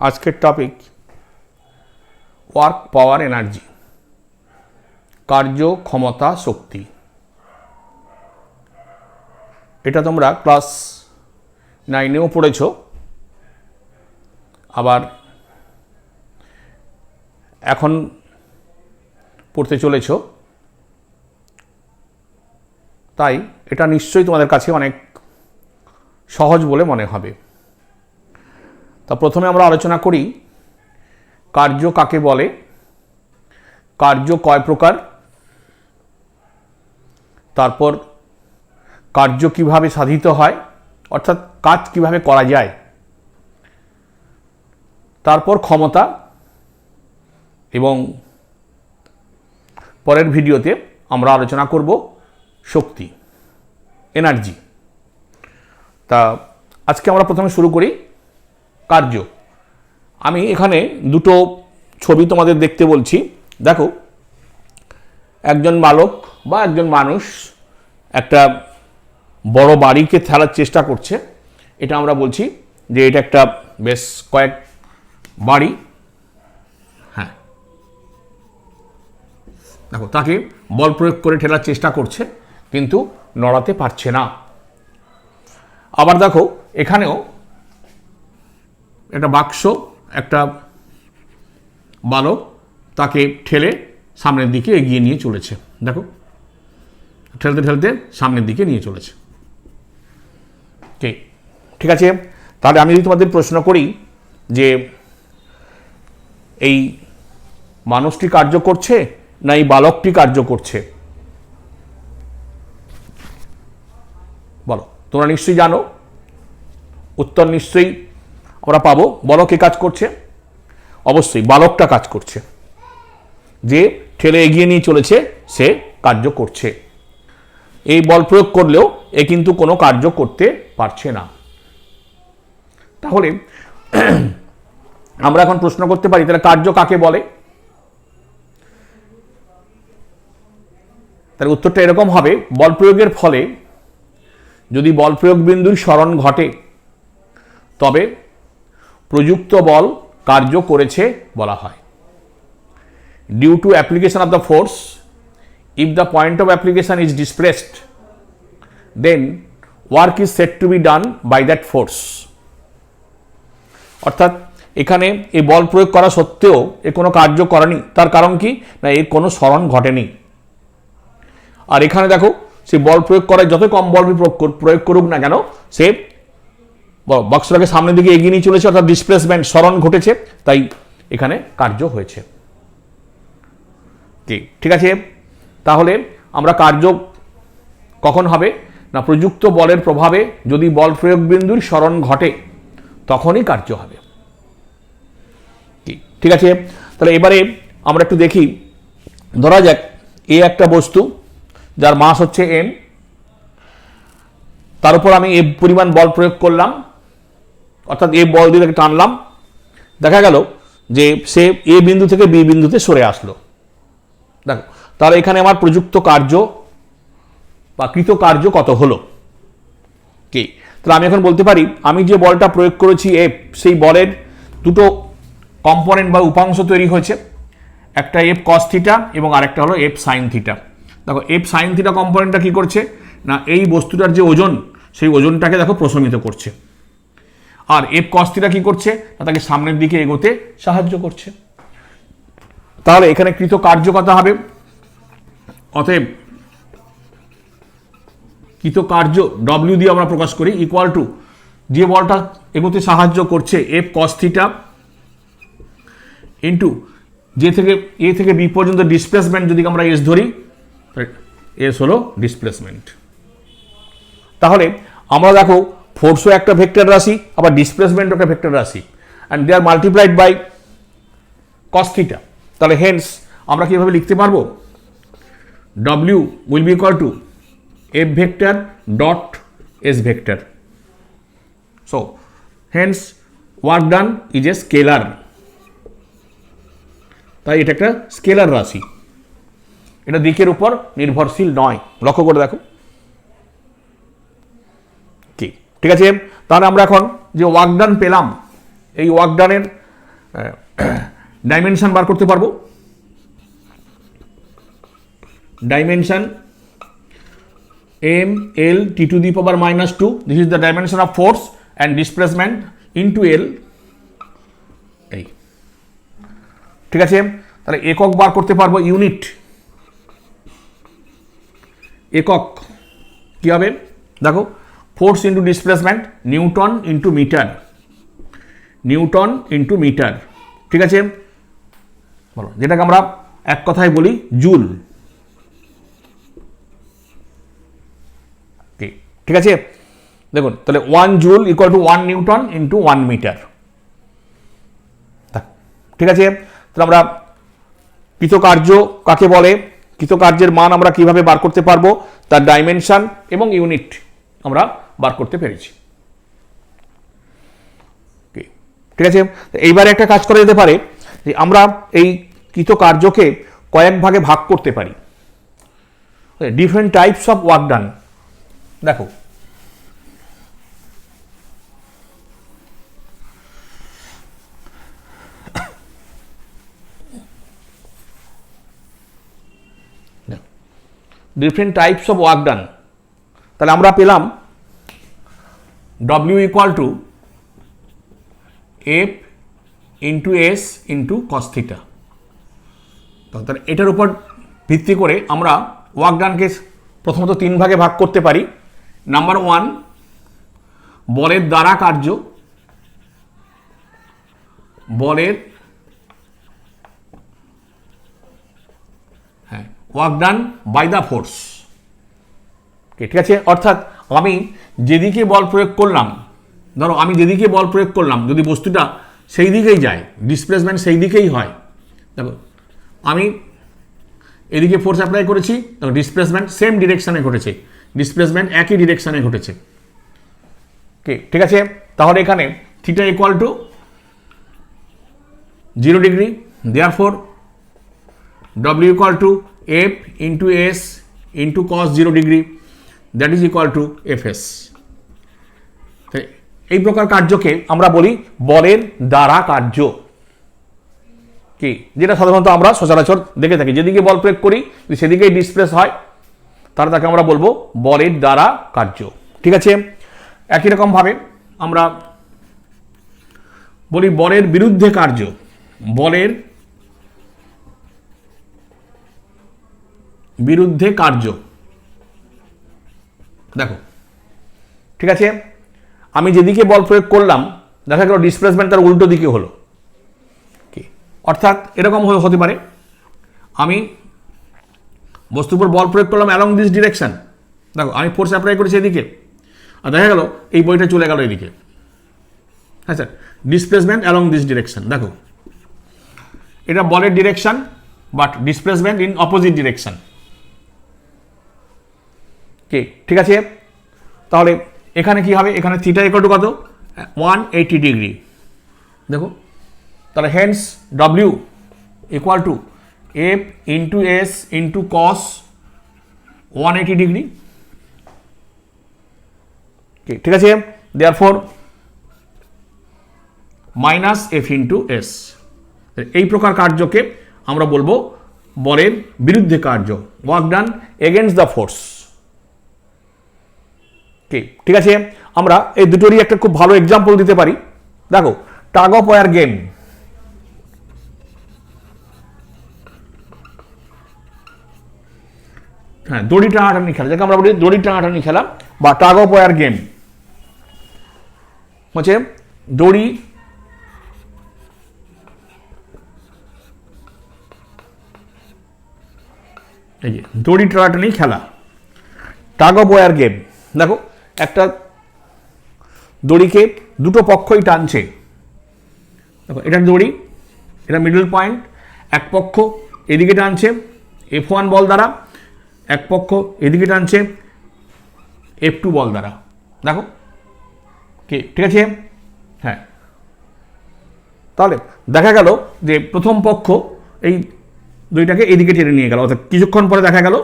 আজকের topic work power energy, কার্য ক্ষমতা শক্তি। এটা তোমরা ক্লাস 9-এও পড়েছ, আবার এখন পড়তে চলেছ, তাই এটা নিশ্চয়ই তোমাদের কাছে অনেক সহজ বলে মনে হবে। তা প্রথমে আমরা আলোচনা করি কার্য কাকে বলে, কার্য কয় প্রকার, তারপর কার্য কিভাবে সাধিত হয়, অর্থাৎ কাজ কিভাবে করা যায়, তারপর ক্ষমতা, এবং পরের ভিডিওতে আমরা আলোচনা করব শক্তি, এনার্জি। তা আজকে আমরা প্রথমে শুরু করি কার্য। আমি এখানে দুটো ছবি তোমাদের দেখতে বলছি। দেখো, একজন বালক বা একজন মানুষ একটা বড় বাড়িকে ফেলার চেষ্টা করছে। এটা আমরা বলছি যে এটা একটা বেশ কয়েক বাড়ি। হ্যাঁ, দেখো তাকে বল প্রয়োগ করে ঠেলার চেষ্টা করছে, কিন্তু নড়াতে পারছে না। আবার দেখো এখানেও একটা বাক্স, একটা বালক তাকে ঠেলে সামনের দিকে এগিয়ে নিয়ে চলেছে। দেখো, ঠেলতে ঠেলতে সামনের দিকে নিয়ে চলেছে। ঠিক আছে, তাহলে আমি যদি তোমাদের প্রশ্ন করি যে এই মানুষটি কার্য করছে না এই বালকটি কার্য করছে, বলো। তোমরা নিশ্চয়ই জানো, উত্তর নিশ্চয়ই আমরা পাবো। বলো কে কাজ করছে? অবশ্যই বালকটা কাজ করছে। যে ঠেলে এগিয়ে নিয়ে চলেছে সে কার্য করছে। এই বল প্রয়োগ করলেও এ কিন্তু কোনো কার্য করতে পারছে না। তাহলে আমরা এখন প্রশ্ন করতে পারি, তাহলে কার্য কাকে বলে? তার উত্তরটা এরকম হবে, বল প্রয়োগের ফলে যদি বল প্রয়োগ বিন্দুর স্মরণ ঘটে তবে প্রযুক্ত বল কার্য করেছে বলা হয়। Due to application of the force, if the point of application is displaced, then work is said to be done by that force. অর্থাৎ এখানে এই বল প্রয়োগ করা সত্ত্বেও এ কোনো কার্য করেনি। তার কারণ কি না, এর কোনো স্মরণ ঘটেনি। আর এখানে দেখো, সে বল প্রয়োগ করায় যত কম বল প্রয়োগ করুক না কেন, সে বাক্সটাকে সামনের দিকে এগিয়ে নিয়ে চলেছে, অর্থাৎ ডিসপ্লেসমেন্ট, স্মরণ ঘটেছে, তাই এখানে কার্য হয়েছে। ঠিক আছে, তাহলে আমরা কার্য কখন হবে না, প্রযুক্ত বলের প্রভাবে যদি বল প্রয়োগ বিন্দুর স্মরণ ঘটে তখনই কার্য হবে। ঠিক আছে, তাহলে এবারে আমরা একটু দেখি। ধরা যাক এ একটা বস্তু যার মাস হচ্ছে m, তার উপর আমি এ পরিমাণ বল প্রয়োগ করলাম, অর্থাৎ এ বল দিয়ে টানলাম। দেখা গেল যে সে এ বিন্দু থেকে বি বিন্দুতে সরে আসলো। দেখো, তাহলে এখানে আমার প্রযুক্ত কার্য বা কৃত কার্য কত হলো? কি, তাহলে আমি এখন বলতে পারি আমি যে বলটা প্রয়োগ করেছি এফ, সেই বলের দুটো কম্পোনেন্ট বা উপাংশ তৈরি হয়েছে। একটা এফ কস থিটা এবং আরেকটা হলো এফ সাইন থিটা। দেখো, এফ সাইন থিটা কম্পোনেন্টটা কি করছে না, এই বস্তুটার যে ওজন সেই ওজনটাকে দেখো প্রশমিত করছে। আর এফ কস থিটা কি করছে না, তাকে সামনের দিকে এগোতে সাহায্য করছে। তাহলে এখানে কৃত কার্য কত হবে? অতএব কৃত কার্য ডব্লিউ দিয়ে আমরা প্রকাশ করি, ইকুয়াল টু যে বলটা এগোতে সাহায্য করছে এফ কস থিটা ইন্টু যে থেকে এ থেকে বি পর্যন্ত ডিসপ্লেসমেন্ট, যদি আমরা এস ধরি, এস হলো ডিসপ্লেসমেন্ট। তাহলে আমরা দেখো ফোর্সও একটা ভেক্টর রাশি, আবার ডিসপ্লেসমেন্টও একটা ভেক্টর রাশি, and they are multiplied by cos theta. তাহলে হেন্স আমরা কিভাবে লিখতে পারবো? W will be equal to F vector dot S vector. So hence work done is a scalar. তাই এটা একটা স্কেলার রাশি, এটা দিকের উপর নির্ভরশীল নয়। লক্ষ্য করে দেখো। ঠিক আছে, তাহলে আমরা এখন যে ওয়ার্ক ডান পেলাম, এই ওয়ার্ক ডানের ডাইমেনশন বার করতে পারবো। Dimension m l t to the power minus 2, this is the dimension of force and displacement into l। এই ঠিক আছে, তাহলে একক বার করতে পারবো, ইউনিট। একক কি হবে দেখো, force into displacement, newton into metre, newton into metre. ঠিক আছে, বলো, যেটাকে আমরা এক কথায় বলি জুল। ঠিক আছে, দেখুন তাহলে 1 joule equal to 1 newton into 1 metre. ঠিক আছে, তাহলে আমরা কৃতকার্য কাকে বলে, কৃতকার্যের মান আমরা কিভাবে বার করতে পারবো, তার ডাইমেনশন এবং ইউনিট আমরা বার করতে পেরেছি। ঠিক আছে, এইবারে একটা কাজ করা যেতে পারে যে আমরা এই কৃতকার্যকে কয়েক ভাগে ভাগ করতে পারি, different types of work done. দেখো different types of work done, তাহলে আমরা পেলাম W equal to F into S into cos theta. তাহলে এটার উপর ভিত্তি করে আমরা ওয়ার্ক ডানকে প্রথমত 3 ভাগে ভাগ করতে পারি। নাম্বার 1, বলের দ্বারা কার্য, বলের work done by the force. ঠিক আছে, অর্থাৎ আমি যেদিকে বল প্রয়োগ করলাম, ধরো আমি যেদিকে বল প্রয়োগ করলাম যদি বস্তুটা সেই দিকেই যায়, ডিসপ্লেসমেন্ট সেই দিকেই হয়। দেখো আমি এদিকে ফোর্স অ্যাপ্লাই করেছি, দেখো ডিসপ্লেসমেন্ট সেম ডিরেকশানে ঘটেছে, ডিসপ্লেসমেন্ট একই ডিরেকশানে ঘটেছে। ঠিক আছে, তাহলে এখানে theta equal to 0 degree, therefore W equal to F into S into cos 0 degree, that is equal two Fs। এই প্রকার কার্যকে আমরা বলি বলের দ্বারা কার্য, কি যেটা সাধারণত আমরা সচরাচর দেখে থাকি, যেদিকে বল প্রয়োগ করি যদি সেদিকেই ডিসপ্লেস হয় তাহলে তাকে আমরা বলবো বলের দ্বারা কার্য। ঠিক আছে, একই রকম ভাবে আমরা বলি বলের বিরুদ্ধে কার্য, বলের বিরুদ্ধে কার্য। দেখো ঠিক আছে, আমি যেদিকে বল প্রয়োগ করলাম দেখা গেল ডিসপ্লেসমেন্ট তার উল্টো দিকে হলো। অর্থাৎ এরকম হতে পারে, আমি বস্তুর উপর বল প্রয়োগ করলাম অ্যালং দিস ডিরেকশন, দেখো আমি ফোর্স অ্যাপ্লাই করেছি এদিকে, আর দেখা গেল এই বইটা চলে গেল এদিকে। হ্যাঁ sir, displacement along this direction. দেখো এটা বলের direction but displacement in opposite direction. ঠিক আছে, তাহলে এখানে কি হবে, এখানে থিটা ইকুয়াল টু কত, 180 ডিগ্রি। দেখো তাহলে hence W equal to F into S into cos 180 degree. ঠিক আছে, therefore minus F into S। এই প্রকার কার্যকে আমরা বলবো বলের বিরুদ্ধে কার্য, work done against the force. ঠিক আছে, আমরা এই দুটোরই একটা খুব ভালো এক্সাম্পল দিতে পারি। দেখো টাগ অফ ওয়ার গেম, হ্যাঁ দড়ি টানাটানি খেলা, যাকে আমরা বলি দড়ি টানাটানি খেলা বা টাগ অফ ওয়ার গেম, হচ্ছে দড়ি এই যে দড়ি টানাটানি খেলা, টাগ অফ ওয়ার গেম। দেখো একটা দড়িকে দুটো পক্ষই টানছে, দেখো এটা দড়ি, এটা মিডল পয়েন্ট, এক পক্ষ এদিকে টানছে F1 বল দ্বারা, এক পক্ষ এদিকে টানছে F2 বল দ্বারা। দেখো ঠিক আছে, হ্যাঁ তাহলে দেখা গেল যে প্রথম পক্ষ এই দড়িটাকে এদিকে টেনে নিয়ে গেল, অর্থাৎ কিছুক্ষণ পরে দেখা গেল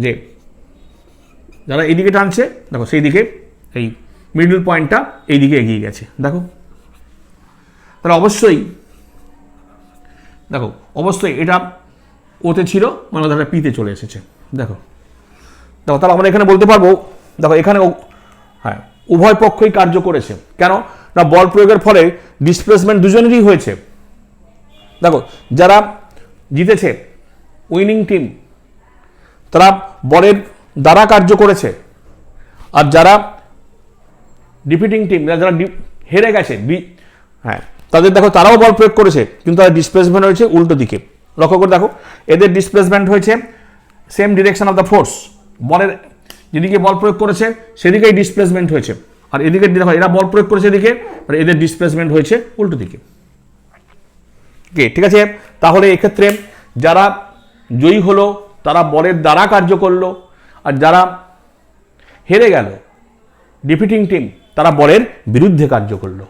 যে যারা এইদিকে টানছে দেখো সেই দিকে এই মিডল পয়েন্টটা এইদিকে এগিয়ে গেছে। দেখো তাহলে অবশ্যই দেখো অবশ্যই এটা ওতে ছিল, মানে ওটা পিতে চলে এসেছে। দেখো দেখো তাহলে আমরা এখানে বলতে পারবো, দেখো এখানে হ্যাঁ উভয় পক্ষই কার্য করেছে। কেন না বল প্রয়োগের ফলে ডিসপ্লেসমেন্ট দুজনেরই হয়েছে। দেখো যারা জিতেছে উইনিং টিম তারা বলের দ্বারা কার্য করেছে, আর যারা ডিফিটিং টিম যারা হেরে গেছে হ্যাঁ তাদের দেখো তারাও বল প্রয়োগ করেছে, কিন্তু তাদের ডিসপ্লেসমেন্ট হয়েছে উল্টো দিকে। লক্ষ্য করে দেখো এদের ডিসপ্লেসমেন্ট হয়েছে same direction of the force, বলের যেদিকে বল প্রয়োগ করেছে সেদিকেই ডিসপ্লেসমেন্ট হয়েছে, আর এদিকে দেখো এরা বল প্রয়োগ করেছে এদিকে, আর এদের ডিসপ্লেসমেন্ট হয়েছে উল্টো দিকে। ঠিক আছে, তাহলে এক্ষেত্রে যারা জয়ী হলো তারা বলের দ্বারা কার্য করলো, আর যারা হেরে গেল ডিফিটিং টিম তারা বলের বিরুদ্ধে কার্য করলো।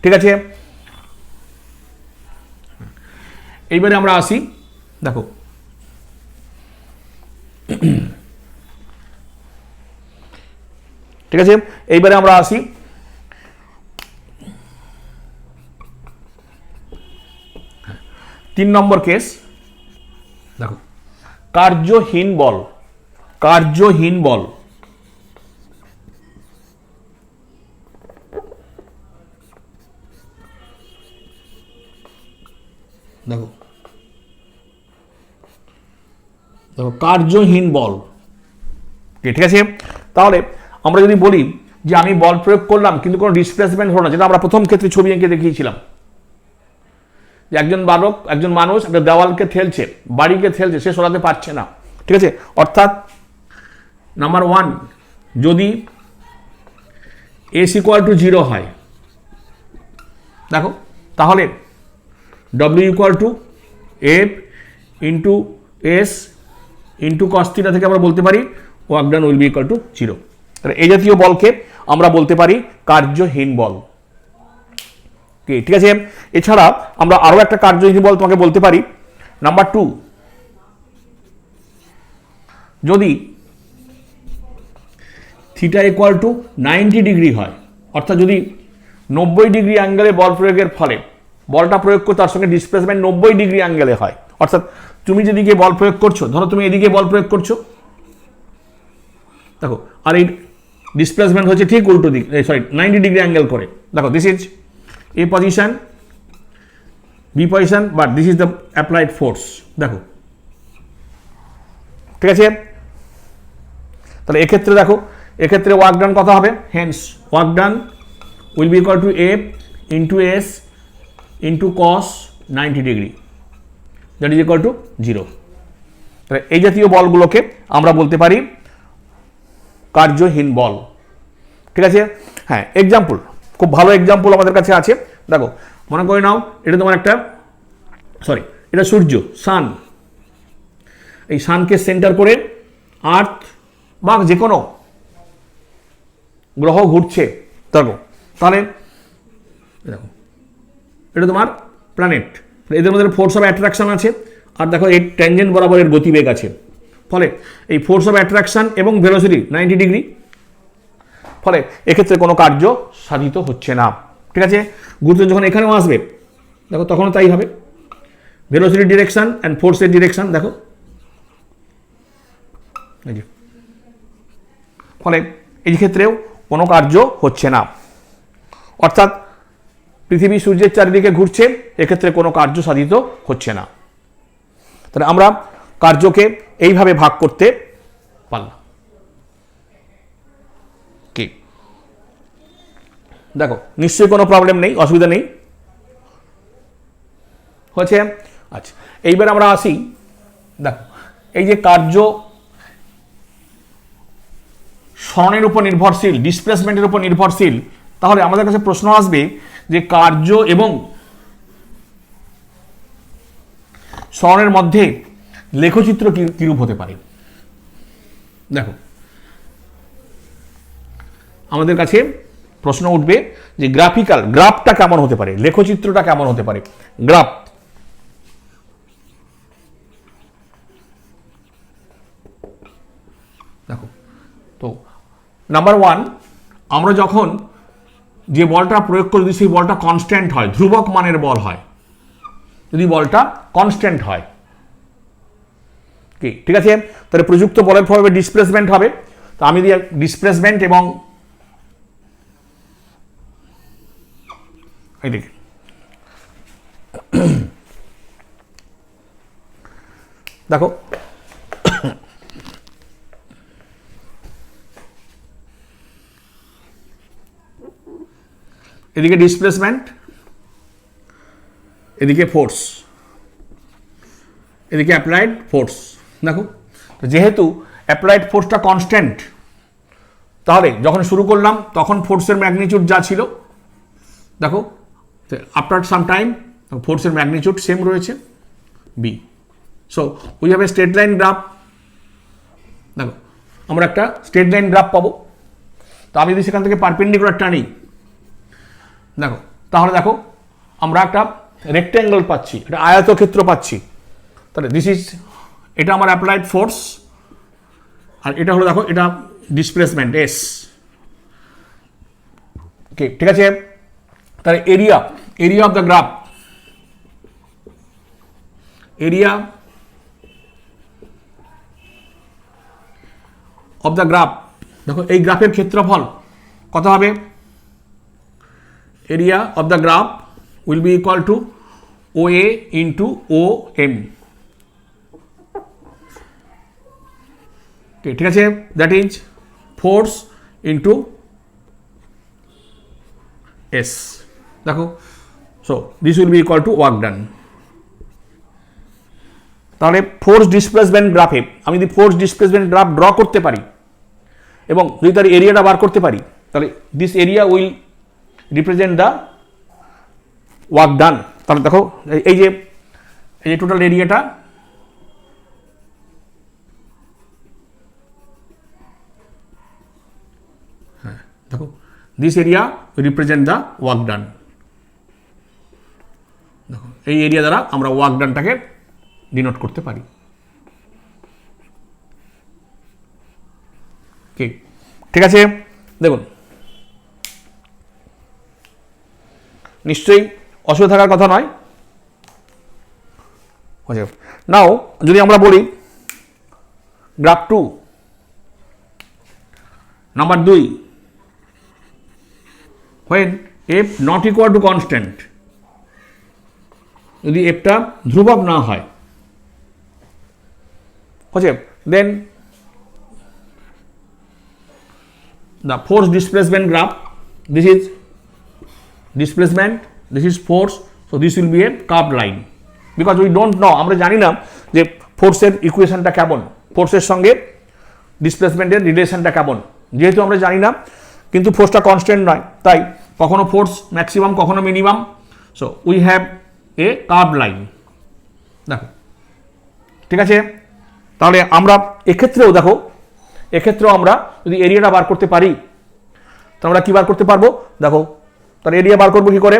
ঠিক আছে, এইবারে আমরা আসি, দেখো ঠিক আছে এইবারে আমরা আসি 3 নম্বর কেস। দেখো কার্যহীন বল, কার্যহীন বল দেখো দেখো কার্যহীন বল। ঠিক আছে, তাহলে আমরা যদি বলি যে আমি বল প্রয়োগ করলাম কিন্তু কোনো ডিসপ্লেসমেন্ট হলো না, যেটা আমরা প্রথম ক্ষেত্রে ছবি এঁকে দেখিয়েছিলাম, যে একজন বালক একজন মানুষ একটা দেওয়ালকে ঠেলছে, বাড়িকে ঠেলছে, সে সরাতে পারছে না। ঠিক আছে, অর্থাৎ নাম্বার 1 যদি S = 0 হয়, দেখো তাহলে W = F × S × cos θ থেকে আমরা বলতে পারি work done will be equal to 0। তাহলে এই জাতীয় বলকে আমরা বলতে পারি কার্যহীন বল। ঠিক আছে, এছাড়া আমরা আরো একটা কার্যহীন বল তোমাকে বলতে পারি। নাম্বার 2 যদি θ = 90 ডিগ্রি হয়, অর্থাৎ যদি 90 ডিগ্রি অ্যাঙ্গেলে বল প্রয়োগের ফলে বলটা প্রয়োগ করে তার সঙ্গে ডিসপ্লেসমেন্ট 90 ডিগ্রি অ্যাঙ্গেলে হয়, অর্থাৎ তুমি যেদিকে বল প্রয়োগ করছো, ধরো তুমি এদিকে বল প্রয়োগ করছো, দেখো আর এই ডিসপ্লেসমেন্ট হচ্ছে ঠিক উল্টো দিক, সরি 90 ডিগ্রি অ্যাঙ্গেল করে। দেখো this is A position, B position, but this is the applied force। দেখো ঠিক আছে, তাহলে এক্ষেত্রে দেখো এক্ষেত্রে ওয়ার্ক ডান কত হবে, hence work done will be equal to F × S × cos 90 degree, that is equal to 0। তাহলে এই জাতীয় বলগুলোকে আমরা বলতে পারি কার্যহীন বল। ঠিক আছে, হ্যাঁ এক্সাম্পল, খুব ভালো এক্সাম্পল আমাদের কাছে আছে। দেখো মনে করে নাও এটা তোমার একটা এটা সূর্য, সান, এই সানকে সেন্টার করে আর্থ বা যে কোনো গ্রহ ঘুরছে। দেখো তাহলে দেখো এটা তোমার প্ল্যানেট, এদের মধ্যে ফোর্স অফ অ্যাট্রাকশন আছে, আর দেখো এই ট্যানজেন্ট বরাবর এর গতিবেগ আছে, ফলে এই ফোর্স অফ অ্যাট্রাকশন এবং ভেলোসিটি 90 ডিগ্রি, ফলে এক্ষেত্রে কোনো কার্য সাধিত হচ্ছে না। ঠিক আছে, গুরুত্ব যখন এখানেও আসবে দেখো তখনও তাই হবে, ভেলোসিটি ডিরেকশন অ্যান্ড ফোর্সের ডিরেকশন দেখো, ফলে এই ক্ষেত্রেও কোনো কার্য হচ্ছে না, অর্থাৎ পৃথিবী সূর্যের চারিদিকে ঘুরছে, এক্ষেত্রে কোনো কার্য সাধিত হচ্ছে না। তাহলে আমরা কার্যকে এইভাবে ভাগ করতে পারলাম। কি দেখো নিশ্চয়ই কোনো প্রবলেম নেই, অসুবিধা নেই হচ্ছে। আচ্ছা এইবার আমরা আসি, দেখো এই যে কার্য সরণের উপর নির্ভরশীল, ডিসপ্লেসমেন্টের উপর নির্ভরশীল, তাহলে আমাদের কাছে প্রশ্ন আসবে যে কার্য এবং সরণের মধ্যে লেখচিত্র কিরূপ হতে পারে। দেখো আমাদের কাছে প্রশ্ন উঠবে যে গ্রাফটা কেমন হতে পারে, লেখচিত্রটা কেমন হতে পারে। গ্রাফ দেখো, তো নাম্বার 1 আমরা যখন যে বলটা প্রয়োগ করে যদি সেই বলটা কনস্ট্যান্ট হয়, ধ্রুবক মানের বল হয়, যদি বলটা কনস্ট্যান্ট হয়, কি ঠিক আছে, তাহলে প্রযুক্ত বলের ফলে ডিসপ্লেসমেন্ট হবে। তো আমি দিই ডিসপ্লেসমেন্ট এবং এই দেখি দেখো এদিকে ডিসপ্লেসমেন্ট, এদিকে ফোর্স, এদিকে অ্যাপ্লাইড ফোর্স। দেখো যেহেতু অ্যাপ্লাইড ফোর্সটা কনস্ট্যান্ট, তাহলে যখন শুরু করলাম তখন ফোর্সের ম্যাগনিটিউড যা ছিল, দেখো আফটার সাম টাইম ফোর্সের ম্যাগনিটিউড সেম রয়েছে B. So we have a straight line graph. দেখো আমরা একটা স্ট্রেট লাইন গ্রাফ পাবো। তো আমি যদি সেখান থেকে পারপেন্ডিকুলারটা নিই, দেখো তাহলে দেখো আমরা একটা রেক্ট্যাঙ্গেল পাচ্ছি, একটা আয়তক্ষেত্র পাচ্ছি। তাহলে দিস ইজ, এটা আমার অ্যাপ্লাইড ফোর্স, আর এটা হলো দেখো এটা ডিসপ্লেসমেন্ট এস। ওকে ঠিক আছে। তাহলে area, area of the graph, area of the graph, দেখো এই গ্রাফের ক্ষেত্রফল কত হবে? Area of the graph will be equal to O A into O M. ঠিক আছে, that is force into s. দেখো so this will be equal to work done. তাহলে ফোর্স ডিসপ্লেসমেন্ট গ্রাফে আমি যদি ফোর্স ডিসপ্লেসমেন্ট গ্রাফ ড্র করতে পারি এবং যদি তার এরিয়াটা বার করতে পারি, তাহলে this area will represent the work done. তাহলে দেখো এই যে টোটাল এরিয়াটা, হ্যাঁ দেখো this area represent the work done. দেখো এই এরিয়া দ্বারা আমরা ওয়ার্ক ডানটাকে ডিনোট করতে পারি। ঠিক আছে, দেখুন নিশ্চয়ই অসুবিধা থাকার কথা নয়। নাও যদি আমরা বলি graph 2 number 2, when f not equal to constant, যদি এফটা ধ্রুবক না হয়, then the force displacement graph, this is displacement, this is force, so this will be a curved line, because we don't know, আমরা জানি না যে ফোর্সের ইকুয়েশনটা কেমন, ফোর্সের সঙ্গে ডিসপ্লেসমেন্টের রিলেশনটা কেমন, যেহেতু আমরা জানি না, কিন্তু ফোর্সটা কনস্ট্যান্ট নয়, তাই কখনো ফোর্স ম্যাক্সিমাম কখনো minimum. So we have A curved line. দেখো ঠিক আছে, তাহলে আমরা এক্ষেত্রেও দেখো, এক্ষেত্রেও আমরা যদি এরিয়াটা বার করতে পারি, তো আমরা কি বার করতে পারবো? দেখো তার এরিয়া বার করবো কি করে?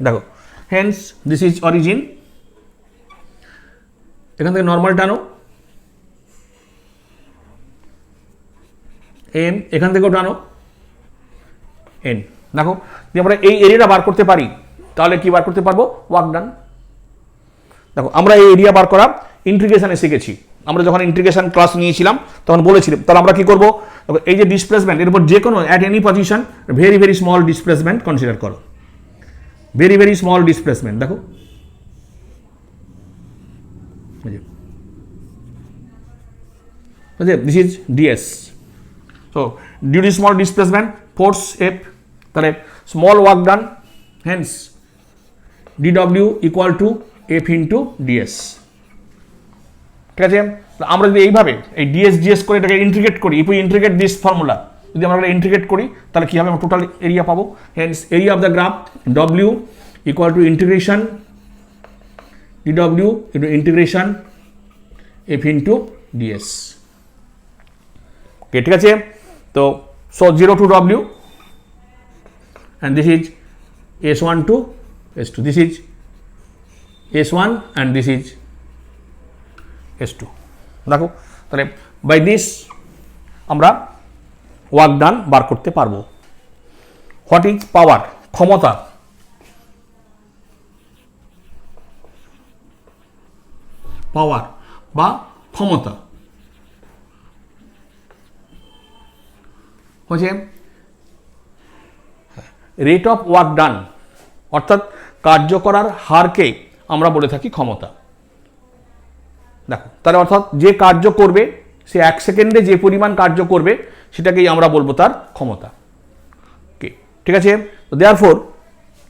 দেখো হেন্স দিস ইজ অরিজিন, এখান থেকে নর্মাল টানো, এন এখান থেকেও টানো এন। দেখো যদি আমরা এই এরিয়াটা বার করতে পারি, তাহলে কি বার করতে পারবো? Work done. দেখো আমরা এই এরিয়া বার করা ইন্টিগ্রেশনে শিখেছি, আমরা যখন ইন্টিগ্রেশন ক্লাস নিয়েছিলাম তখন বলেছিলাম। তাহলে আমরা কি করব? এই যে ডিসপ্লেসমেন্ট, এর উপর যে কোনো at any position very very small displacement consider করো, ভেরি ভেরি স্মল ডিসপ্লেসমেন্ট। দেখো this is ds. So due to small displacement force f, তাহলে স্মল ওয়ার্ক ডান, হেন্স ডিডব্লিউ equal to f into ds. ঠিক আছে, আমরা যদি এইভাবে এই ডিএস ডিএস করে এটাকে ইন্টিগ্রেট করি, if we integrate this formula, যদি আমরা ইন্টিগ্রেট করি তাহলে কি হবে? আমরা টোটাল এরিয়া পাবো। Hence area of the graph W equal to integration ডিডব্লিউ into integration F into dS. Okay ঠিক আছে, তো so 0 to w and this is s1 to s2, this is s1 and this is s2। দেখো তাহলে by this আমরা work done বার করতে পারবো। What is power? ক্ষমতা। পাওয়ার বা ক্ষমতা হচ্ছে রেট অফ ওয়ার্ক ডান, অর্থাৎ কার্য করার হারকে আমরা বলে থাকি ক্ষমতা। দেখো তাহলে অর্থাৎ যে কার্য করবে সে 1 সেকেন্ডে যে পরিমাণ কার্য করবে সেটাকেই আমরা বলবো তার ক্ষমতা। ওকে, ঠিক আছে। তো দেয়ারফর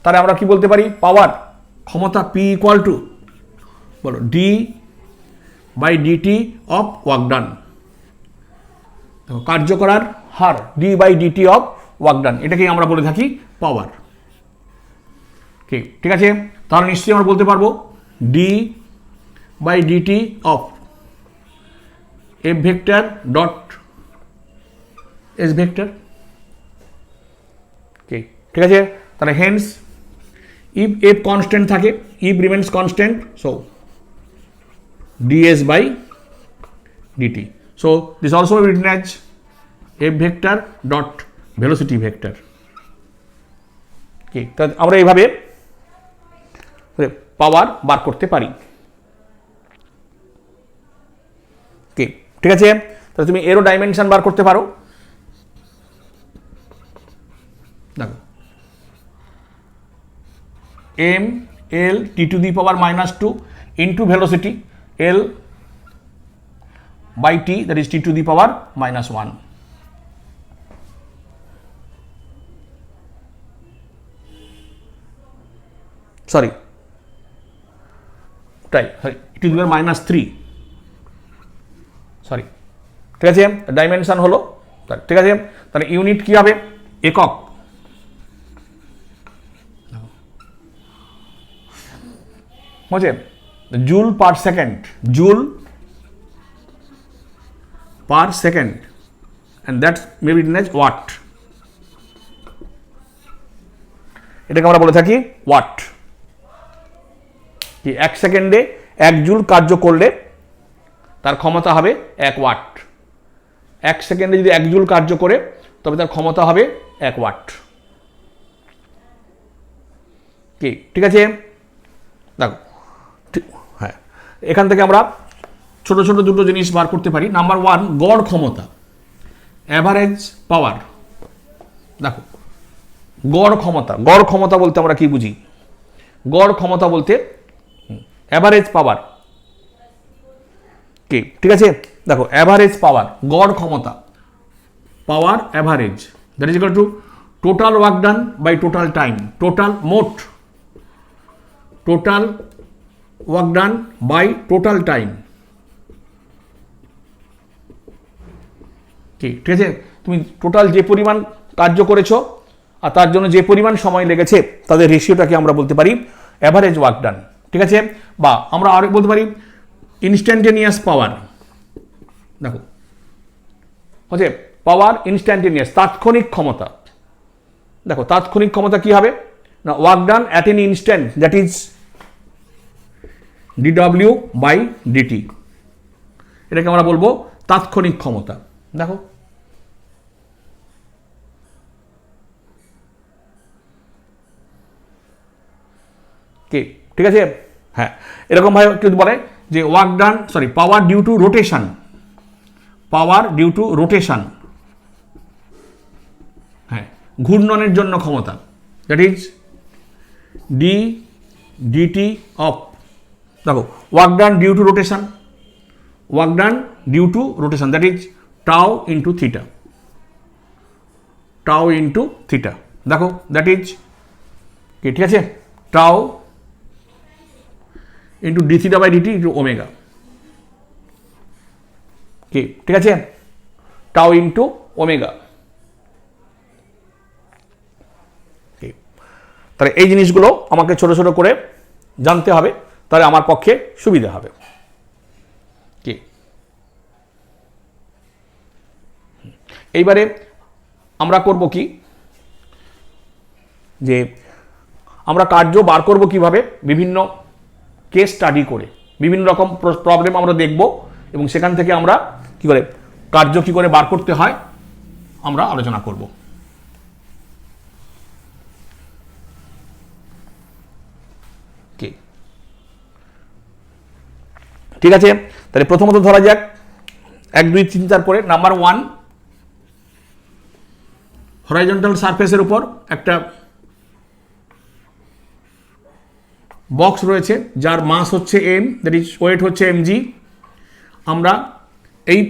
তাহলে আমরা কি বলতে পারি? পাওয়ার, ক্ষমতা পি ইকুয়াল টু বলো d by dt of work done. দেখো কার্য করার হার d by dt of work done, এটাকেই আমরা বলে থাকি পাওয়ার। ঠিক আছে, তাহলে নিশ্চয়ই আমরা বলতে পারবো d by dt of F vector dot S vector. ঠিক আছে, তাহলে হেন্স ইফ এফ কনস্ট্যান্ট থাকে, if remains constant, so ds by dt. So this also written as f vector dot velocity vector. Okay, তাহলে আমরা এইভাবে পাওয়ার বার করতে পারি। ওকে, ঠিক আছে। তাহলে তুমি এরও ডাইমেনশন বার করতে পারো। দেখো m l t to the power -2 into velocity L by t, that is t to the power -1. Sorry, t to the power -3. Sorry, ঠিক আছে, ডাইমেনশন হলো, ঠিক আছে। তাহলে ইউনিট কি হবে? একক। বুঝছে? Joule per second, joule per second, and that may be written as watt. এটাকে আমরা বলে থাকি ওয়াট। কি 1 সেকেন্ডে 1 জুল কার্য করলে তার ক্ষমতা হবে 1 ওয়াট। 1 সেকেন্ডে যদি 1 জুল কার্য করে তবে তার ক্ষমতা হবে 1 ওয়াট। কি ঠিক আছে? দেখো, হ্যাঁ, এখান থেকে আমরা ছোট ছোট দুটো জিনিস বার করতে পারি। নাম্বার 1, গড় ক্ষমতা, অ্যাভারেজ পাওয়ার। দেখো গড় ক্ষমতা, গড় ক্ষমতা বলতে আমরা কি বুঝি? গড় ক্ষমতা বলতে অ্যাভারেজ পাওয়ার। কি ঠিক আছে? দেখো অ্যাভারেজ পাওয়ার, গড় ক্ষমতা, power average, that is equal to total work done by total time. Total মোট, total work done by total time. ঠিক আছে, তুমি টোটাল যে পরিমাণ কার্য করেছো আর তার জন্য যে পরিমাণ সময় লেগেছে তাদের রেশিওটাকে আমরা বলতে পারি অ্যাভারেজ ওয়ার্ক ডান। ঠিক আছে, বা আমরা আরেক বলতে পারি ইনস্ট্যান্টেনিয়াস পাওয়ার। দেখো হচ্ছে পাওয়ার ইনস্ট্যান্টেনিয়াস, তাৎক্ষণিক ক্ষমতা। দেখো তাৎক্ষণিক ক্ষমতা কি হবে না? Work done at an instant, that is dw by dt। এটাকে আমরা বলবো তাৎক্ষণিক ক্ষমতা। দেখো কি ঠিক আছে? হ্যাঁ, এরকম ভাবে কেউ বলে যে work done, sorry, power due to rotation, power due to rotation, হ্যাঁ, ঘূর্ণনের জন্য ক্ষমতা, that is d dt of. দেখো work done due to rotation, work done due to rotation, that is tau into theta, tau into theta. দেখো that is কি ঠিক আছে? Tau into d theta by dt into omega. কি ঠিক আছে? Tau into omega. তাহলে এই জিনিসগুলো আমাকে ছোট ছোট করে জানতে হবে, তাহলে আমার পক্ষে সুবিধা হবে। কি এইবারে আমরা করব কি, যে আমরা কার্য বার করব কিভাবে? বিভিন্ন কেস স্টাডি করে বিভিন্ন রকম প্রবলেম আমরা দেখব এবং সেখান থেকে আমরা কি করে কার্য কি করে বার করতে হয় আমরা আলোচনা করব। ঠিক আছে, তাহলে প্রথমত ধরা যাক 1 2 3 4 করে। নাম্বার 1, হরাইজন্টাল সারফেসের উপর একটা বক্স রয়েছে যার মাস হচ্ছে m, দ্যাট ইজ ওয়েট হচ্ছে mg। আমরা এই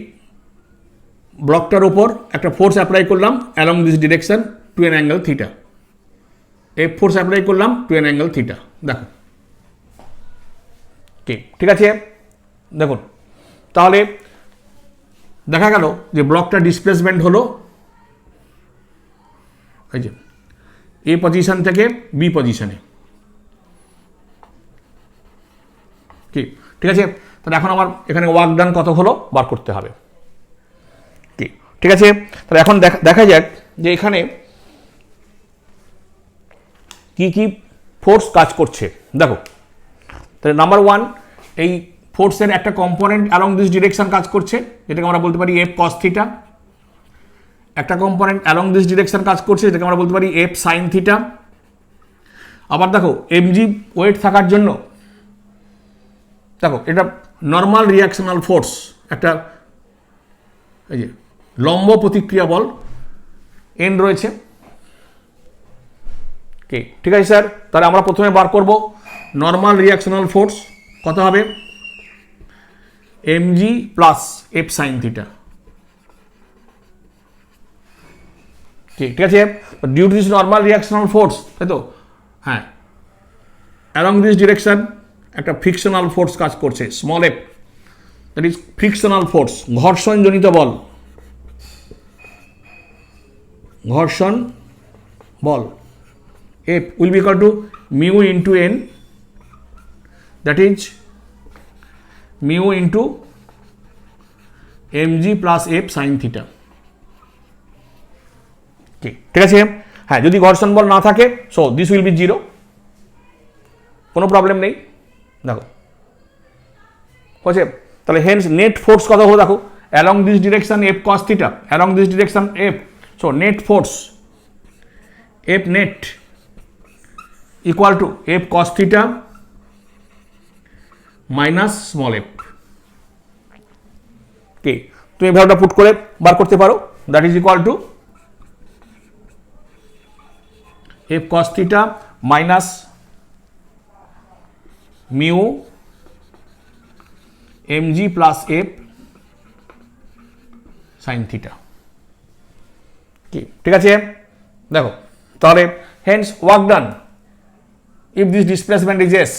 ব্লকটার উপর একটা ফোর্স অ্যাপ্লাই করলাম along this direction to an angle theta. এই ফোর্স অ্যাপ্লাই করলাম টু অ্যান অ্যাঙ্গেল থিটা। দেখো ঠিক আছে, দেখুন তাহলে দেখা গেল যে ব্লকটা ডিসপ্লেসমেন্ট হলো এই যে এ পজিশন থেকে বি পজিশনে। ঠিক আছে, তাহলে এখন আমার এখানে ওয়ার্ক ডান কত হলো বার করতে হবে। ঠিক আছে, তাহলে এখন দেখা যাক যে এখানে কি কি ফোর্স কাজ করছে। দেখো তাহলে নাম্বার 1, এই ফোর্সের একটা কম্পোনেন্ট অ্যালং দিস ডিরেকশন কাজ করছে, যেটাকে আমরা বলতে পারি এফ কস থিটা। একটা কম্পোনেন্ট অ্যালং দিস ডিরেকশন কাজ করছে, যেটাকে আমরা বলতে পারি এফ সাইন থিটা। আবার দেখো এমজি ওয়েট থাকার জন্য দেখো এটা নর্মাল রিয়াকশনাল ফোর্স, একটা এই যে লম্ব প্রতিক্রিয়া বল এন রয়েছে। ঠিক আছে স্যার, তাহলে আমরা প্রথমে বার করব নর্মাল রিয়াকশনাল ফোর্স কত হবে, mg plus F sine theta. ঠিক আছে, due to this normal reactional force, তাই তো, হ্যাঁ, অ্যালং দিস ডিরেকশন একটা ফ্রিকশনাল ফোর্স কাজ করছে, small f, that is frictional force, ঘর্ষণজনিত বল, ঘর্ষণ বল। F will be equal to mu into n, that is mu into mg plus f sin theta। ঠিক আছে, হ্যাঁ, যদি ঘর্ষণ বল না থাকে সো দিস উইল বি 0, কোনো প্রবলেম নেই। দেখো হচ্ছে, তাহলে হেন্স নেট ফোর্স কত হলো দেখো, along this direction F cos theta, along this direction F, so net force F net equal to F cos theta minus small F. তুমি ভ্যালুটা পুট করে বার করতে পারো, that is equal to F cos theta minus mu mg plus F sine theta. ঠিক আছে, দেখো তাহলে hence work done if this displacement is s,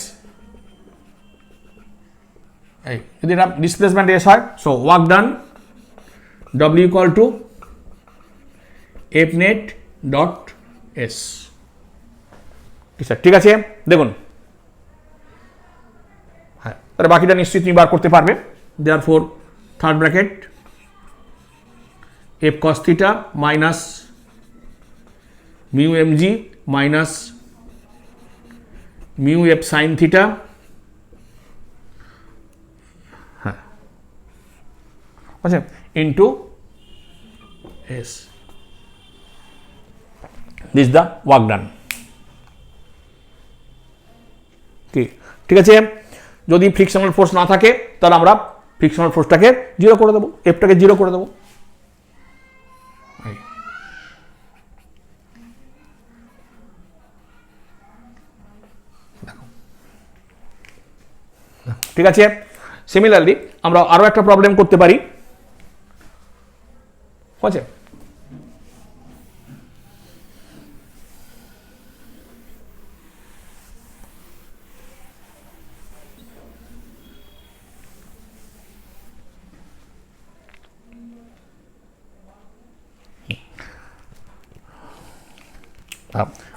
যদি এটা ডিসপ্লেসমেন্ট s হয়, so work done w equal to F net dot S. ঠিক আছে, দেখুন, হ্যাঁ, তাহলে বাকিটা নিশ্চয়ই তুমি বার করতে পারবে। Therefore third bracket F cos theta minus mu mg minus mu F sine theta, হ্যাঁ, আচ্ছা, into S. This the work done. ঠিক আছে, যদি ফ্রিকশনাল ফোর্স না থাকে তাহলে আমরা ফ্রিকশনাল ফোর্সটাকে 0 করে দেবো, এফটাকে 0 করে দেবো। ঠিক আছে, সিমিলারলি আমরা আরো একটা প্রবলেম করতে পারি। আছে,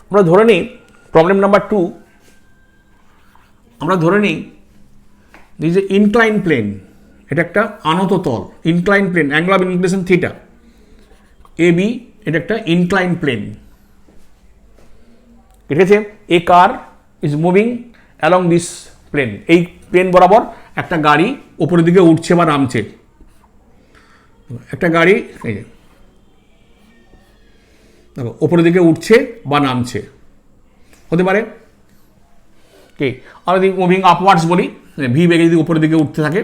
আমরা ধরে নিই প্রবলেম নাম্বার 2, আমরা ধরে নিই দিস এ ইনক্লাইন প্লেন, এটা একটা আনত তল, incline plane, angle of inclination theta A B, এটা একটা ইনক্লাইন প্লেন। ঠিক আছে, a car is moving along this plane, এই প্লেন বরাবর একটা গাড়ি উপরের দিকে উঠছে বা নামছে। একটা গাড়ি এই যে দেখো ওপরের দিকে উঠছে বা নামছে, হতে পারে কি আমরা যদি মুভিং আপওয়ার্ডস বলি, ভি বেগে যদি উপরের দিকে উঠতে থাকে,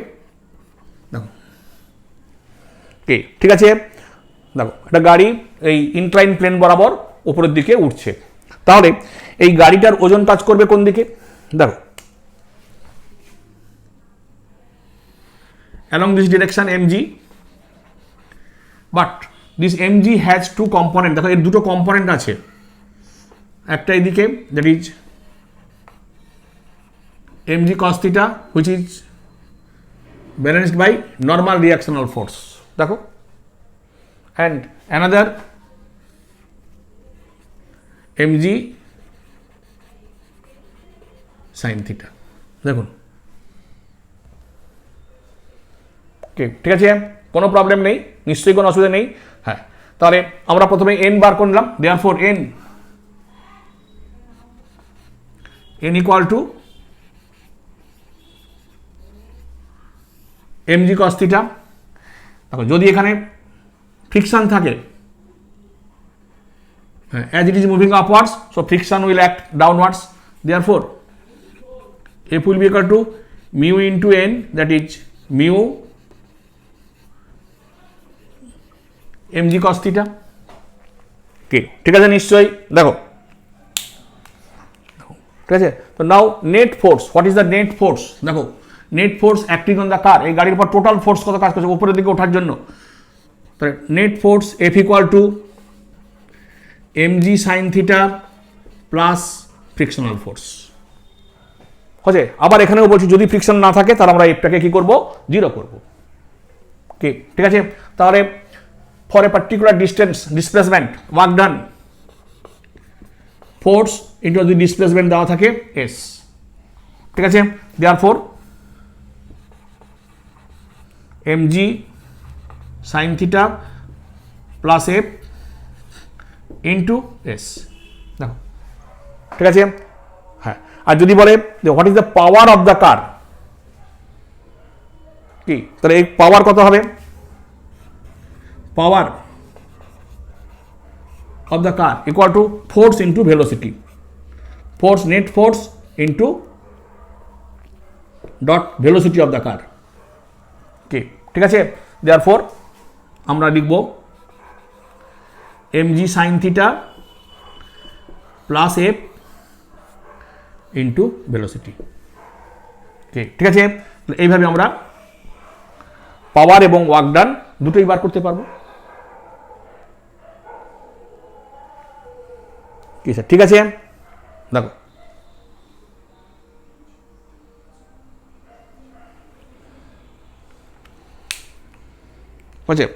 দেখো কি ঠিক আছে। দেখো একটা গাড়ি এই ইনক্লাইন প্লেন বরাবর উপরের দিকে উঠছে, তাহলে এই গাড়িটার ওজন কাজ করবে কোন দিকে? দেখো along this direction mg, but this mg has two component, দেখো এর দুটো কম্পোনেন্ট আছে, একটা এদিকে that is mg cos theta which is balanced by normal reactional force, দেখো, and another mg sin theta, দেখুন ঠিক আছে, কোনো প্রবলেম নেই, নিশ্চয়ই কোনো অসুবিধা নেই। হ্যাঁ, তাহলে আমরা প্রথমে এন বার করলাম, therefore N equal to mg cos theta। দেখো যদি এখানে ফ্রিকশন থাকে, as it is moving upwards, so friction will act downwards, therefore F will be equal to mu into n, that is mu mg cos theta। ঠিক আছে নিশ্চয়ই, দেখো ঠিক আছে। তো now net force, what is the net force? দেখো net force acting on the car, এই গাড়ির উপর টোটাল ফোর্স কত কাজ করছে উপরের দিকে ওঠার জন্য, তাহলে net force F equal to mg sin theta plus frictional force হচ্ছে। আবার এখানেও বলছি যদি ফ্রিকশন না থাকে তাহলে আমরা এফটাকে কি করব? 0 করব। ঠিক আছে, তাহলে for a particular distance displacement work done, force into the displacement দেওয়া থাকে s, ঠিক আছে, therefore mg sin theta plus f into s, দেখো ঠিক আছে। হ্যাঁ, আর যদি বলে what is the power of the car, কি তাহলে এই পাওয়ার কত হবে? power of the car equal to force into velocity, force net force into dot velocity of the car, ঠিক আছে। therefore আমরা লিখব mg sin theta plus f into velocity, ঠিক আছে। এইভাবে আমরা পাওয়ার এবং ওয়ার্ক ডান দুটোই বার করতে পারবো। কি স্যার, ঠিক আছে, দেখো বুঝছে।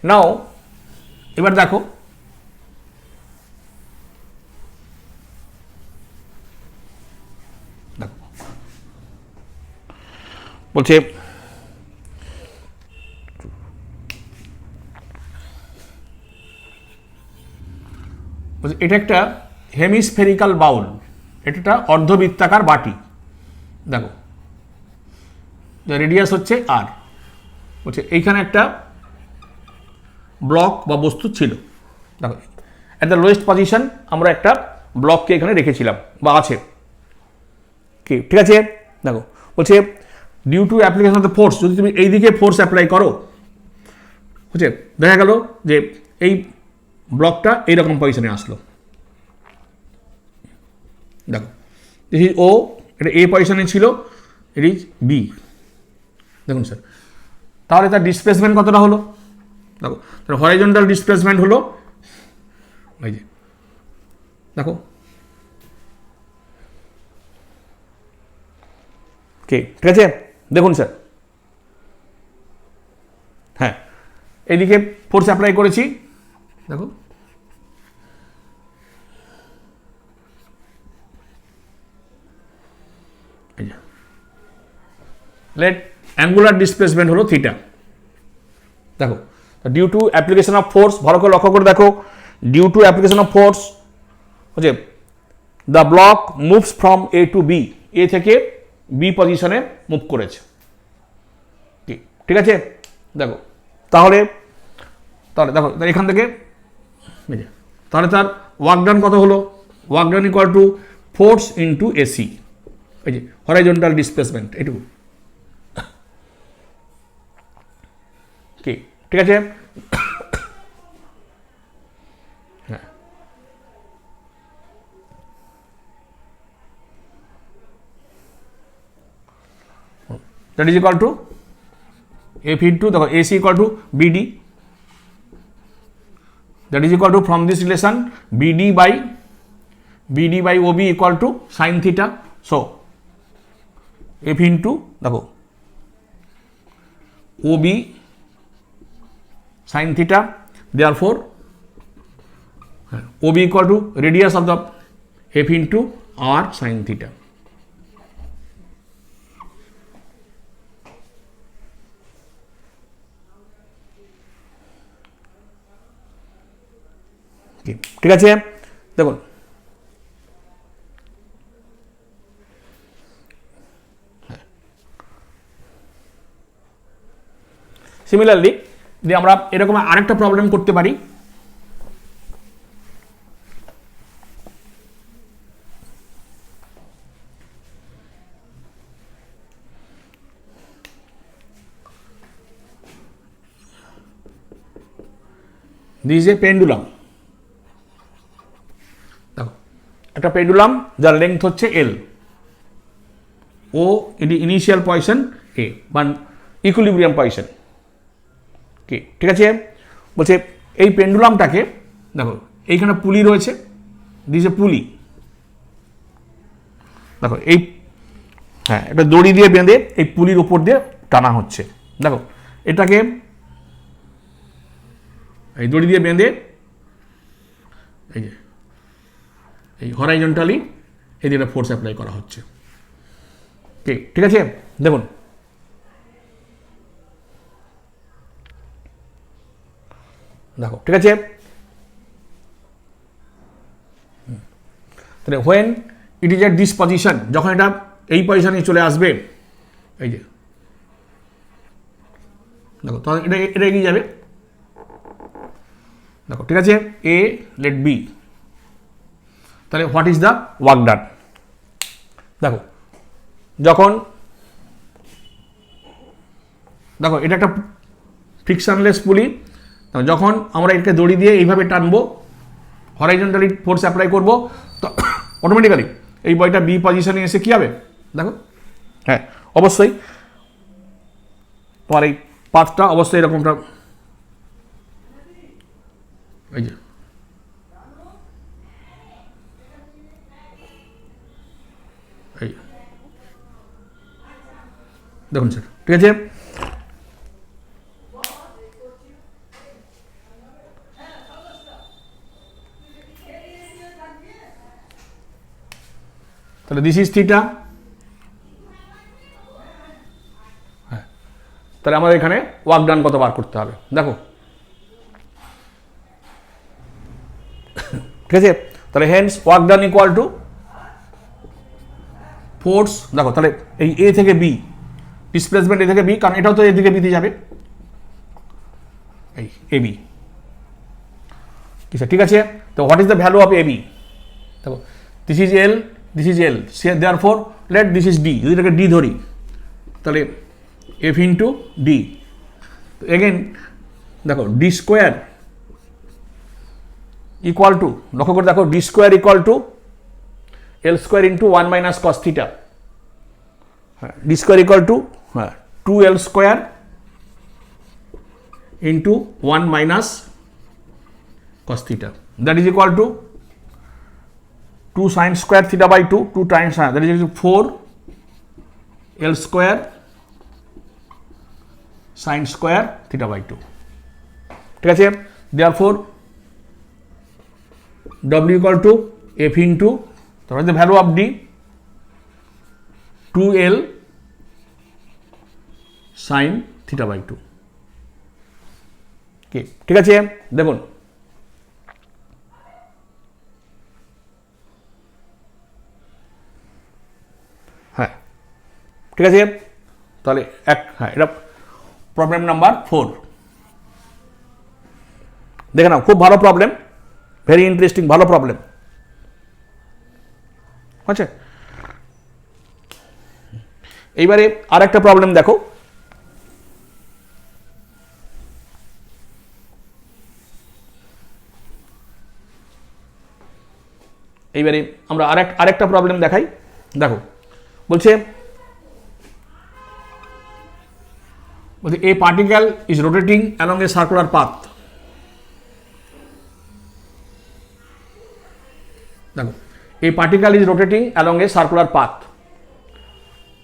নাও এবার দেখো বলছে এটা একটা হেমিস্ফেরিক্যাল বাউল, এটা একটা অর্ধবৃত্তাকার বাটি, দেখো রেডিয়াস হচ্ছে আর, বলছে এইখানে একটা ব্লক বা বস্তু ছিল, দেখো অ্যাট দ্য লোয়েস্ট পজিশন আমরা একটা ব্লককে এখানে রেখেছিলাম বা আছে, ঠিক আছে। দেখো বলছে due to application of the force, যদি তুমি এই দিকে ফোর্স অ্যাপ্লাই করো, বুঝছে, দেখা গেল যে এই ব্লকটা এইরকম পজিশনে আসলো, দেখো দিস ইজ ও, এটা এ পজিশনে ছিল, ইট ইজ বি, দেখুন স্যার, তাহলে তার ডিসপ্লেসমেন্ট কতটা হলো? দেখো তার হরাইজন্টাল ডিসপ্লেসমেন্ট হলো এই যে, দেখো ঠিক আছে, দেখুন স্যার, হ্যাঁ এইদিকে ফোর্স অ্যাপ্লাই করেছি, দেখো লেট অ্যাঙ্গুলার ডিসপ্লেসমেন্ট হলো থিটা, দেখো due to application of force, ভালো করে লক্ষ্য করে দেখো due to application of force হচ্ছে the block moves from A to B, A থেকে বি পজিশনে মুভ করেছে। ঠিক আছে, দেখো তাহলে তাহলে দেখো এখান থেকে তাহলে তার ওয়ার্ক ডান কত হলো? Work done equal to force into AC, এই যে হরাইজন্টাল ডিসপ্লেসমেন্ট এটুকু। ঠিক আছে, হ্যাঁ that is equal to f into দেখো AC equal to BD, that is equal to from this relation BD by OB equal to sin theta. So F into देखो OB sin theta, therefore OB equal to radius of the F into R sin theta. ঠিক আছে, দেখুন similarly যদি আমরা এরকম আরেকটা problem করতে পারি, দিস এ পেন্ডুলাম, দেখো একটা পেন্ডুলাম যার লেন্থ হচ্ছে এল, ও ইনিশিয়াল পজিশন এ বা ইকুইলিব্রিয়াম পজিশন। ঠিক আছে, বলছে এই পেন্ডুলামটাকে দেখো এইখানে পুলি রয়েছে, দিস এ পুলি, দেখো এই হ্যাঁ এটা দড়ি দিয়ে বেঁধে এই পুলির উপর দিয়ে টানা হচ্ছে। দেখো এটাকে এই দড়ি দিয়ে বেঁধে এই যে এই হরাইজন্টালি এই দিকে ফোর্স অ্যাপ্লাই করা হচ্ছে। ঠিক আছে, দেখুন দেখো ঠিক আছে, তাহলে when it is at this position, যখন এটা এই পজিশনে চলে আসবে, এই যে দেখো তখন এটা এগিয়ে যাবে। দেখো ঠিক আছে, এ লেট বি, তাহলে what is the work done? দেখো যখন দেখো এটা একটা ফ্রিকশনলেস পুলি, যখন আমরা এটাকে দড়ি দিয়ে এইভাবে টানবো, হরাইজন্টালি ফোর্স অ্যাপ্লাই করবো, তো অটোমেটিক্যালি এই বইটা বি পজিশনে এসে কী হবে? দেখো হ্যাঁ অবশ্যই তোমার এই পাথটা অবশ্যই এরকমটা, এই যে এই দেখুন স্যার, ঠিক আছে, তাহলে দিস ইজ থিটা। হ্যাঁ তাহলে আমাদের এখানে ওয়ার্ক ডান কত বার করতে হবে? দেখো ঠিক আছে, তাহলে hence work done equal to force, দেখো তাহলে এই এ থেকে বি ডিসপ্লেসমেন্ট, এ থেকে বি, কারণ এটাও তো এদিকে বিতে যাবে, এই এ বি। ঠিক আছে, তো what is the value of A B? দেখো this is l, this is l, therefore let this is d, যদি এটাকে ডি ধরি তাহলে এফ ইন্টু ডি, এগেন দেখো ডি স্কোয়ার ইকুয়াল টু, লক্ষ্য করে দেখো d square equal to l square into 1 minus cos theta, হ্যাঁ ডি স্কোয়ার ইকুয়াল টু হ্যাঁ 2l square into 1 minus cos theta, that is equal to 2 sin square theta by 2 times, that is equal to 4 l square sin square theta by 2। ঠিক আছে, therefore w equal to f into the value of d 2l sin theta by 2। ঠিক আছে, দেখুন ঠিক আছে, তাহলে হ্যাঁ এটা প্রবলেম নাম্বার 4। দেখে নাও, খুব ভালো প্রবলেম, ভেরি ইন্টারেস্টিং, ভালো প্রবলেম। আচ্ছা, এইবারে আর একটা প্রবলেম দেখো। এইবারে আমরা আরেকটা প্রবলেম দেখাই। দেখো, বলছে a particle is rotating along a circular path. দেখো, a particle is rotating along a circular path.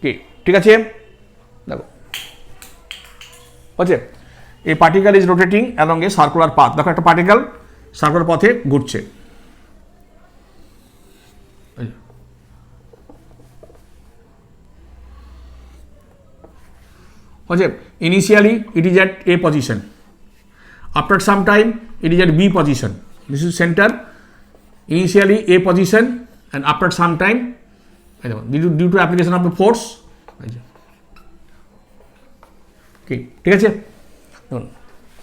কি ঠিক আছে, দেখো বুঝছে, a particle is rotating along a circular path. দেখো, একটা পার্টিকেল সার্কুলার পথে ঘুরছে। Initially it is at A position, after some time it is at B position. This is center, initially A position and after some time due to application of the force, okay, ঠিক আছে,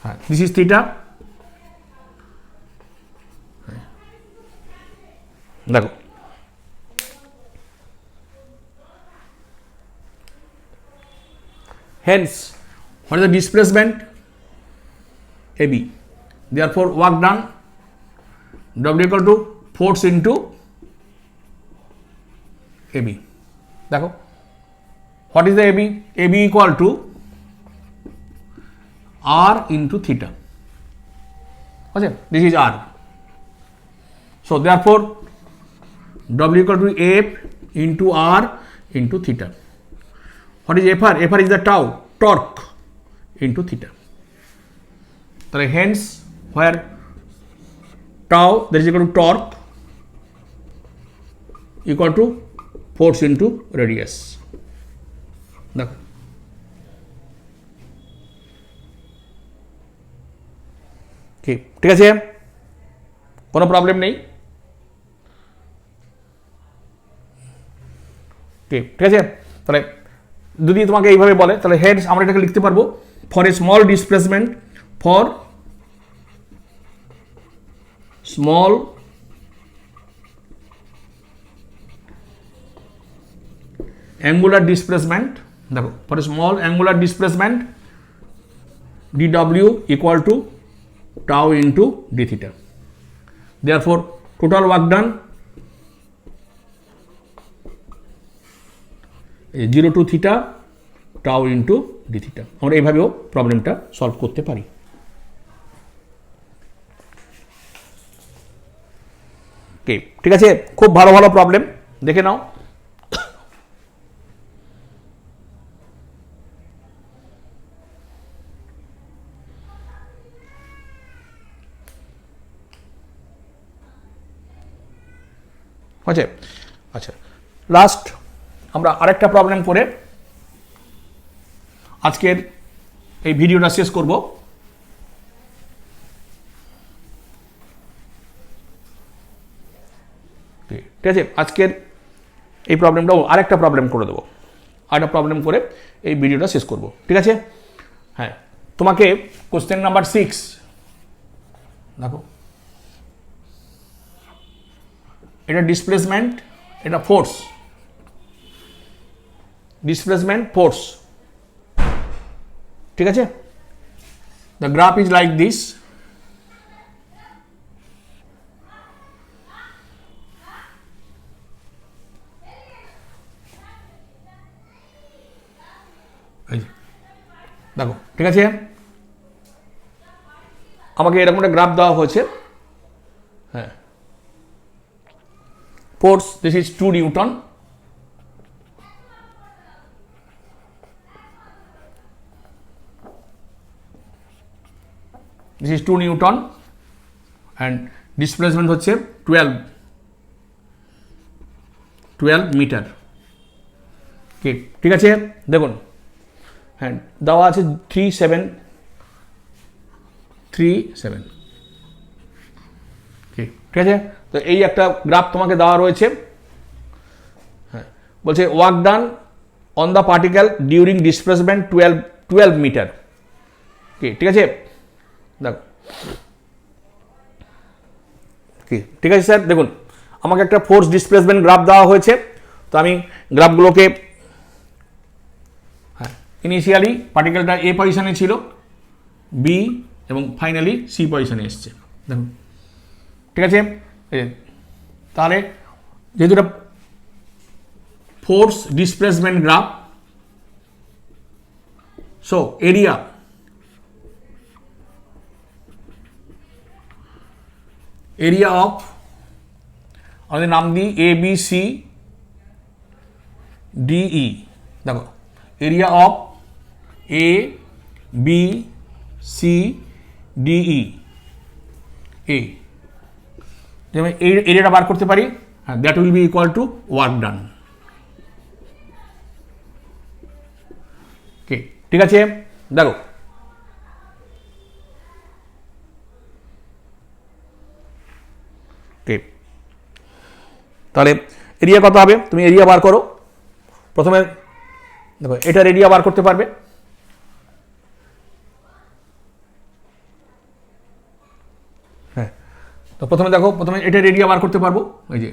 হ্যাঁ, this is theta। দেখো, hence what is the displacement AB, therefore work done W equal to force into AB। দেখো, what is the AB? AB equal to R into theta। okay, this is R, so therefore W equal to F into R into theta। What is FR? FR is the tau, torque into theta। তাহলে hence where tau that is equal to torque equal to force into radius। দেখো, ঠিক আছে, কোনো problem নেই। ঠিক আছে, তাহলে যদি তোমাকে এইভাবে বলে তাহলে হেডস আমরা এটাকে লিখতে পারবো for a small displacement, for small angular displacement. দেখো, for a small angular displacement dw equal to tau into d theta, therefore total work done 0 to theta tau into d theta। আমরা এইভাবেও প্রবলেমটা solve করতে পারি। ঠিক আছে, খুব ভালো ভালো প্রবলেম, দেখে নাও। আচ্ছা আচ্ছা, লাস্ট আমরা আরেকটা প্রবলেম করে আজকের এই ভিডিওটা শেষ করব। ঠিক আছে, আজকের এই প্রবলেমটাও আরেকটা প্রবলেম করে দেবো, আরেকটা প্রবলেম করে এই ভিডিওটা শেষ করব। ঠিক আছে, হ্যাঁ, তোমাকে কোশ্চেন নাম্বার 6 দেখো, এটা ডিসপ্লেসমেন্ট, এটা ফোর্স, ডিসপ্লেসমেন্ট ফোর্স। ঠিক আছে, the graph is like this. দেখো, ঠিক আছে, আমাকে এরকম একটা গ্রাফ দেওয়া হয়েছে। হ্যাঁ, force, this is 2 Newton, this is 2 Newton and displacement হচ্ছে 12 মিটার। ঠিক আছে, দেখুন, হ্যাঁ, দেওয়া আছে 3.737। ঠিক আছে, তো এই একটা গ্রাফ তোমাকে দেওয়া রয়েছে। হ্যাঁ, বলছে work done on the particle during displacement 12 metre. কি ঠিক আছে, দেখো কি ঠিক আছে স্যার। দেখুন আমাকে একটা ফোর্স ডিসপ্লেসমেন্ট গ্রাফ দেওয়া হয়েছে, তো আমি গ্রাফগুলোকে, হ্যাঁ ইনিশিয়ালি পার্টিকেলটা এ পজিশনে ছিল, বি এবং ফাইনালি সি পজিশনে এসছে। দেখুন ঠিক আছে, তাহলে যেহেতু এটা force displacement graph, so area of, আমাদের নাম দিই এ বি সি ডিই। দেখো area of A B C D, এ যেমন এই এরিয়াটা বার করতে পারি, হ্যাঁ that will be equal to work done. ঠিক আছে, দেখো তাহলে এরিয়া কত হবে, তুমি এরিয়া বার করো। প্রথমে দেখো এটার এরিয়া বার করতে পারবে, হ্যাঁ তো প্রথমে দেখো, প্রথমে এটার এরিয়া বার করতে পারবো, এই যে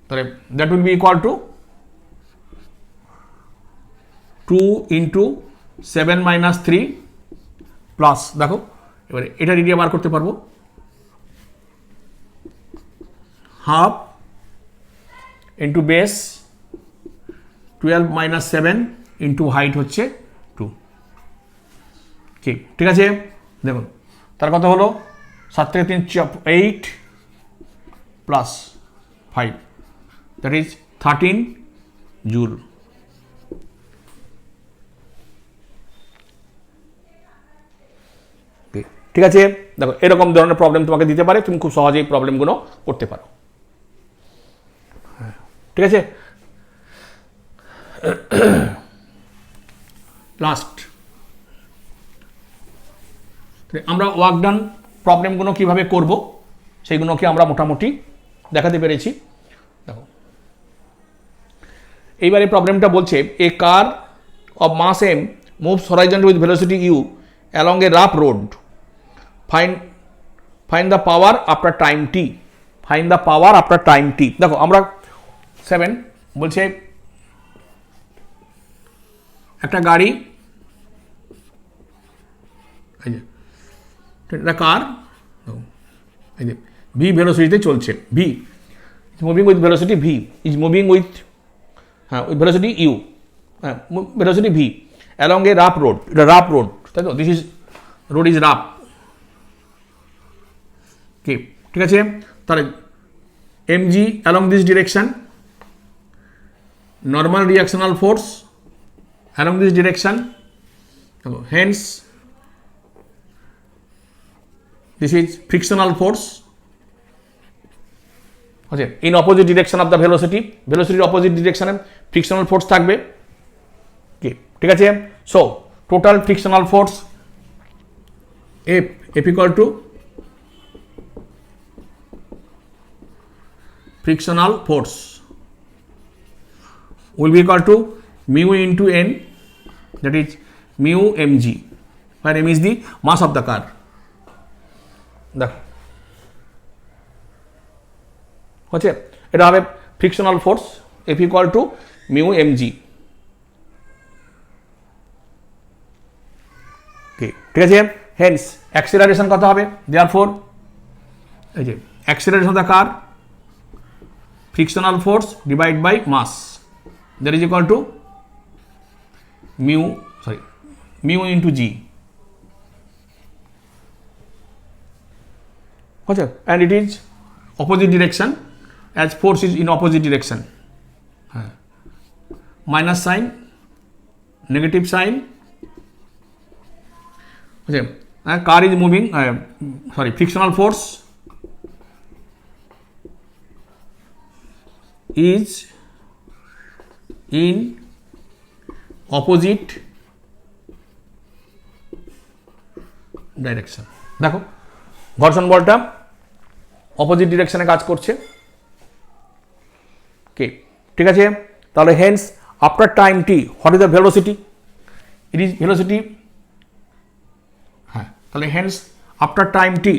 তাহলে that will be equal two 2 into 7 minus 3 plus, দেখো এবারে এটার এরিয়া বার করতে পারবো, half into base 12 minus 7 into height হচ্ছে 2। ঠিক আছে, দেখুন তার কথা হলো 7 থেকে 3 8 প্লাস 5, দ্যাট ইজ 13 জুল। ঠিক আছে, দেখো এরকম ধরনের প্রবলেম তোমাকে দিতে পারে, তুমি খুব সহজেই প্রবলেমগুলো করতে পারো। ঠিক আছে, লাস্ট আমরা ওয়ার্ক ডান প্রবলেমগুলো কিভাবে করব সেইগুলোকে আমরা মোটামুটি দেখাতে পেরেছি। দেখো এইবারে প্রবলেমটা বলছে a car of mass M moves horizontal with velocity u along a rough road, find the power after time t, find the power after time t. দেখো আমরা 7 বলছে একটা গাড়ি, এই যে একটা কার, এই যে ভি ভেলোসিটিতে চলছে, V moving with velocity, V is moving with, হ্যাঁ উইথ ভেলোসিটি ইউ, হ্যাঁ velocity V along a rough road, এটা রাফ রোড তাই তো, this is road is rough. ঠিক আছে, তাহলে mg along this direction, normal reactional force along this direction, hence this is frictional force, okay, in opposite direction of the velocity, velocity opposite direction frictional force থাকবে। ঠিক আছে, so total frictional force F equal to frictional force will be equal to mu into n, that is mu mg, where m is the mass of the car। দেখো হচ্ছে এটা হবে frictional force F equal to mu mg। ঠিক আছে, Haynes acceleration কত হবে, therefore এই যে acceleration of the car frictional force divided by mass, that is equal to mu into g, okay, and it is opposite direction as force is in opposite direction, minus sign, negative sign, okay, and car is moving, frictional force is in opposite direction। দেখো ঘর্ষণ বলটা opposite ডিরেকশনে কাজ করছে, কে, ঠিক আছে। তাহলে hence after time T what is the velocity, it is velocity, হ্যাঁ, তাহলে hence after time T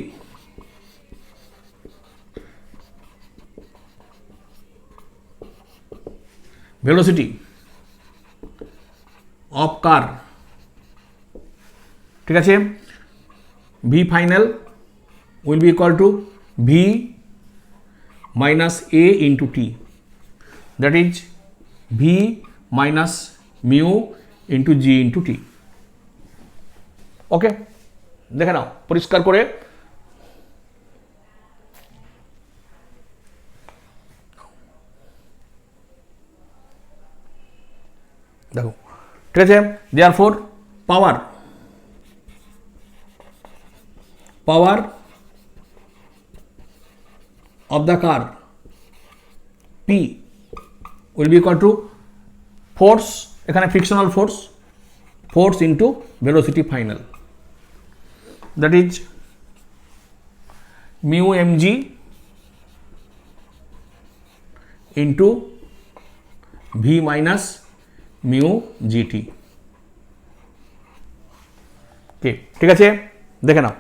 velocity of car, ঠিক আছে, v final will be equal to v minus a into t, that is v minus mu into g into t। ওকে, দেখে নাও পরিষ্কার করে। দেখো, ঠিক আছে, therefore power of the car P will be equal to force, এখানে frictional force into velocity final, that is mu mg into v minus mu gt। ঠিক আছে, দেখে নাও।